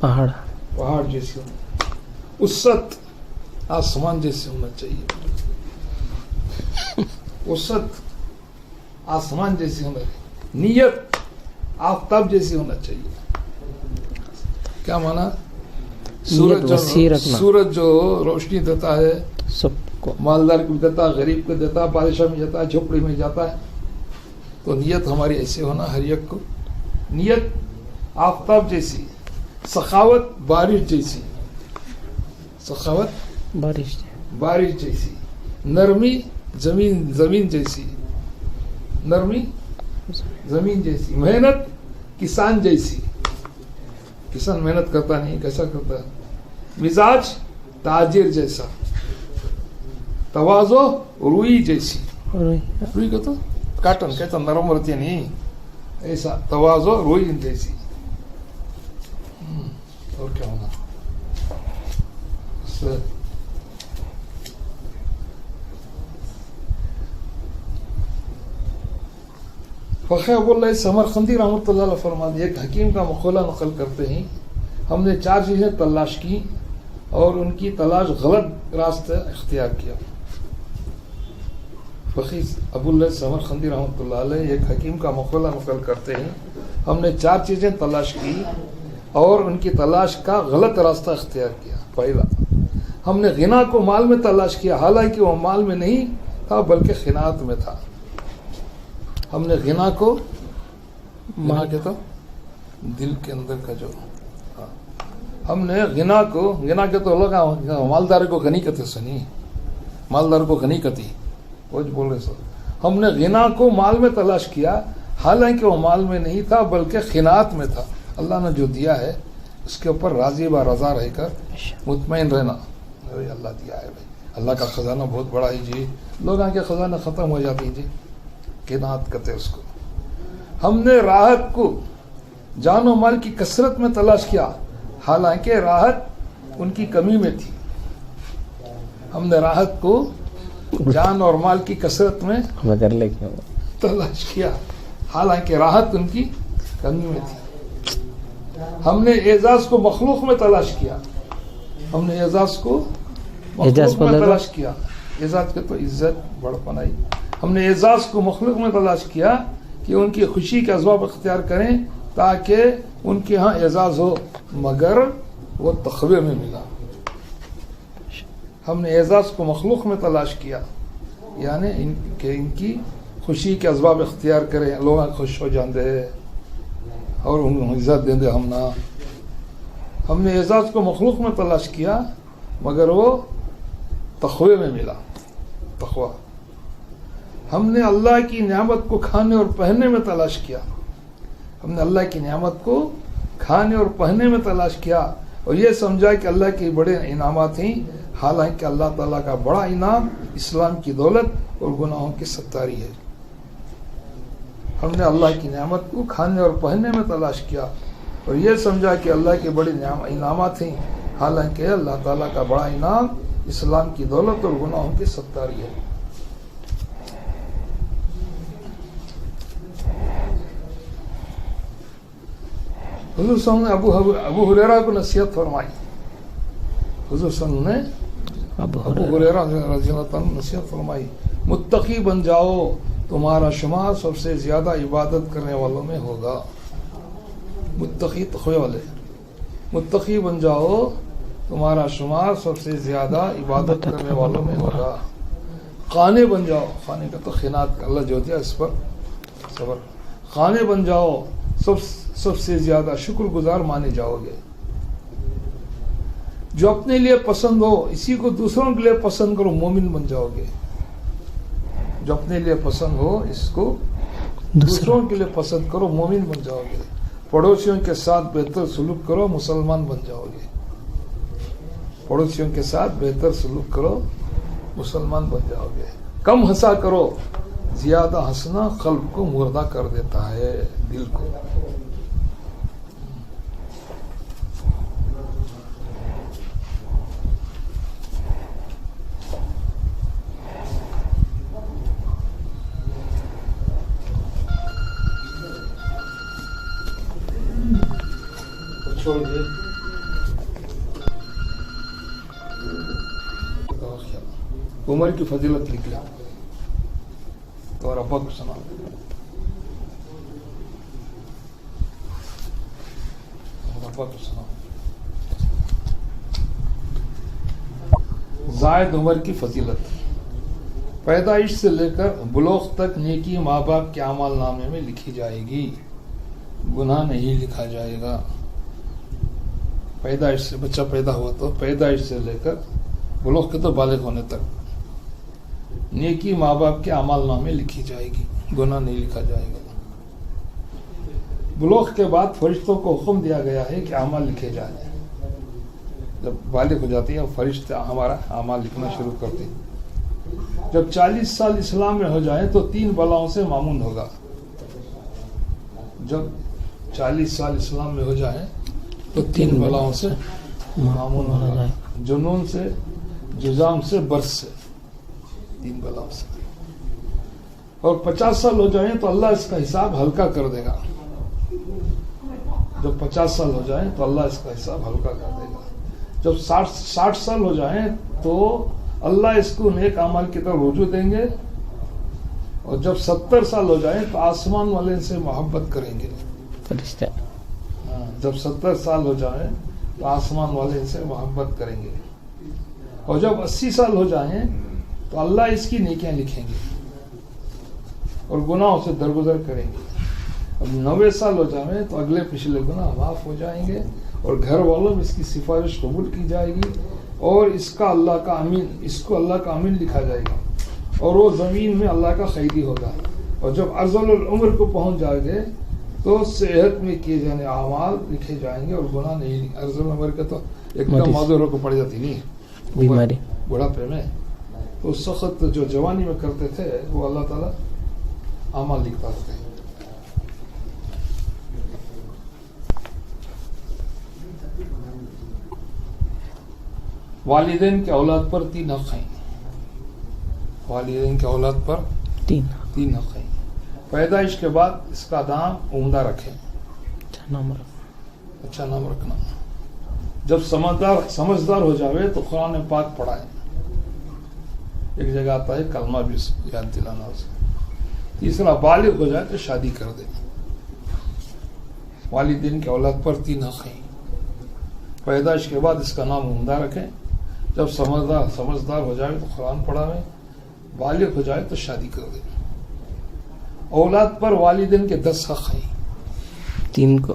पहाड़ जैसी होनी, उसत आसमान जैसे होना चाहिए, उसत आसमान जैसी होना चाहिए, नियत आफताब जैसी होना चाहिए। क्या माना? सूरज जो रोशनी देता है सबको, मालदार को देता, गरीब को देता, बादशाह में जाता है, झोपड़ी में जाता है, तो नियत हमारी ऐसे होना हर एक को, नियत आफताब जैसी, सखावत बारिश जैसी, सखावत बारिश जैसी, नरमी जमीन जैसी, नरमी जमीन जैसी, मेहनत किसान जैसी, किसान मेहनत करता नहीं, कैसा करता है, मिजाज ताजिर जैसा, तवाजो रुई जैसी, रुई को तो काटन कहता नरम रहती नहीं, ऐसा तवाजो रुई जैसी। और क्या होना? फ़खर अबुल्लाह समरकंदी रहमतुल्लाह अलैह फरमाते, एक हकीम का मक़ूला नक़ल करते हैं, हमने 4 चीज़ें तलाश की और उनकी तलाश गलत रास्ते इख्तियार किया। फ़कीह अबुल्लाह समरकंदी रहमतुल्लाह अलैह एक हकीम का मक़ूला नक़ल करते हैं, हमने 4 चीज़ें तलाश की और उनकी तलाश का गलत रास्ता इख्तियार किया। पहला, हमने गिना को माल में तलाश किया, हालांकि वो माल में नहीं था बल्कि खिनात में था। हमने गिना को, गिना के तो दिल के अंदर का जो, हमने गिना के तो लगा मालदार को गनी कते सनी, मालदार को गनी कती वो बोल रहे सर, हमने गिना को माल में तलाश किया, हालांकि वो माल में नहीं था बल्कि खिनात में था। अल्लाह ने जो दिया है उसके ऊपर राजी व रजा रहकर मुतमईन रहना, अरे अल्लाह दिया है भाई, अल्लाह का खजाना बहुत बड़ा है जी, लोगों के खजाना खत्म हो जाती है जी, किनात करते उसको। हमने राहत को जानो माल की कसरत में तलाश किया, हालांकि राहत उनकी कमी में थी। हमने राहत को जान और माल की कसरत में तलाश किया, हालांकि राहत उनकी कमी में थी। हमने एजाज को मखलूक में तलाश किया, हमने एजाज को मखलूक में तलाश किया, एजाज के तो इज्जत बड़पन आई। हमने एजाज को मखलूक में तलाश किया कि उनकी खुशी के असबाब इख्तियार करें ताकि उनके यहाँ एजाज हो, मगर वो तखवे में मिला। हमने एजाज को मखलूक में तलाश किया, यानी इनकी खुशी के असबाब इख्तियार करें, लोग खुश हो जाते और उनको इज्जत दे दे हम ना। हमने एजाज को मखलूक में तलाश किया मगर वो तखवे में मिला, तखवा। हमने अल्लाह की नियामत को खाने और पहनने में तलाश किया, हमने अल्लाह की नियामत को खाने और पहनने में तलाश किया और ये समझा कि अल्लाह के बड़े इनामात हैं, हालांकि अल्लाह ताला का बड़ा इनाम इस्लाम की दौलत और गुनाहों की सत्तारी है। हमने अल्लाह की नियामत को खाने और पहनने में तलाश किया और ये समझा कि अल्लाह के बड़े इनामात हैं, हालांकि अल्लाह ताला का बड़ा इनाम इस्लाम की दौलत और गुनाहों की सत्तारी है। हुजूर सल्लल्लाहु अलैहि वसल्लम ने अबू हुरैरा को नसीहत फरमाई, हुजूर सल्लल्लाहु ने अबू हुरैरा रज़ियल्लाहु अन्हु नसीहत फरमाई, मुत्तकी बन जाओ, तुम्हारा शुमार सबसे ज्यादा इबादत करने वालों में होगा। मुत्तकी तक़वे वाले, मुत्तकी बन जाओ, तुम्हारा शुमार सबसे ज्यादा इबादत करने वालों में होगा। खाने बन जाओ, खाने का तो खिनात अल्लाह जो दिया इस पर सबर, खाने बन जाओ, सबसे ज्यादा शुक्रगुजार माने जाओगे। जो अपने लिए पसंद हो इसी को दूसरों के लिए पसंद करो, मोमिन बन जाओगे। जो अपने लिए पसंद हो इसको दूसरों के लिए पसंद करो, मोमिन बन जाओगे। पड़ोसियों के साथ बेहतर सलूक करो, मुसलमान बन जाओगे। पड़ोसियों के साथ बेहतर सलूक करो, मुसलमान बन जाओगे। कम हंसा करो, ज्यादा हंसना कल्ब को मुर्दा कर देता है, दिल को। छोड़ दे। عمر کی فضیلت لکھ لیا اور ابا کو سنا. ابا کو سنا. زائد عمر کی فضیلت. پیدائش سے لے کر بلوغ تک نیکی ماں باپ کے اعمال نامے میں لکھی جائے گی، گناہ نہیں لکھا جائے گا. پیدائش سے بچہ پیدا ہوا تو پیدائش سے لے کر بلوغ کے تو بالغ ہونے تک نیکی ماں باپ کے اعمال نامے لکھی جائے گی، گناہ نہیں لکھا جائے گا. بلوغ کے بعد فرشتوں کو حکم دیا گیا ہے کہ اعمال لکھے جائیں. جب بالغ ہو جاتی ہے فرشتے ہمارا اعمال لکھنا شروع کرتے ہیں. جب 40 سال اسلام میں ہو جائیں تو 3 بلاؤں سے معمون ہوگا. جب 40 سال اسلام میں ہو جائیں تو 3 بلاؤں سے معمون ہوگا. جنون سے، جزام سے، برس سے، 3 بلاؤں سے. اور 50 سال ہو جائیں تو اللہ اس کا حساب ہلکا کر دے گا. جب 50 سال ہو جائیں تو اللہ اس کا حساب ہلکا کر دے گا. جب 60 سال ہو جائیں تو اللہ اس کو نیک اعمال کی طرف رجوع دیں گے. اور جب 70 سال ہو جائیں تو آسمان والے ان سے محبت کریں گے. جب 70 سال ہو جائیں تو آسمان والے ان سے محبت کریں گے. اور جب 80 سال ہو جائیں تو اللہ اس کی نیکیاں لکھیں گے اور گناہوں سے درگزر کریں گے. اب 90 سال ہو جائیں تو اگلے پچھلے گناہ معاف ہو جائیں گے اور گھر والوں میں اس کی سفارش قبول کی جائے گی اور اس کو اللہ کا امین لکھا جائے گا اور وہ زمین میں اللہ کا قیدی ہوگا. اور جب ارذل العمر کو پہنچ جائے گے تو صحت میں کیے جانے اعمال لکھے جائیں گے اور گناہ نہیں. ارذل العمر کا تو ایک دم معذوروں کو پڑ جاتی نہیں بیماری بڑھاپے میں، تو اس وقت جو جوانی میں کرتے تھے وہ اللہ تعالیٰ اعمال لکھتا رہتے ہیں. والدین کے اولاد پر 3 حق ہیں. والدین کے اولاد پر 3 حق ہیں. پیدائش کے بعد اس کا نام عمدہ رکھیں، اچھا نام رکھنا. جب سمجھدار ہو جاوے تو قرآن پاک پڑھائیں. ایک جگہ آتا ہے کلمہ بھی یاد دلانا اسے. تیسرا بالغ ہو جائے تو شادی کر دیں. والدین کے اولاد پر 3 حق ہیں. پیدائش کے بعد اس کا نام عمدہ رکھیں. جب سمجھدار ہو جائے تو قرآن پڑھائیں. بالغ ہو جائے تو شادی کر دیں. اولاد پر والدین کے 10 حق ہیں. 3 کو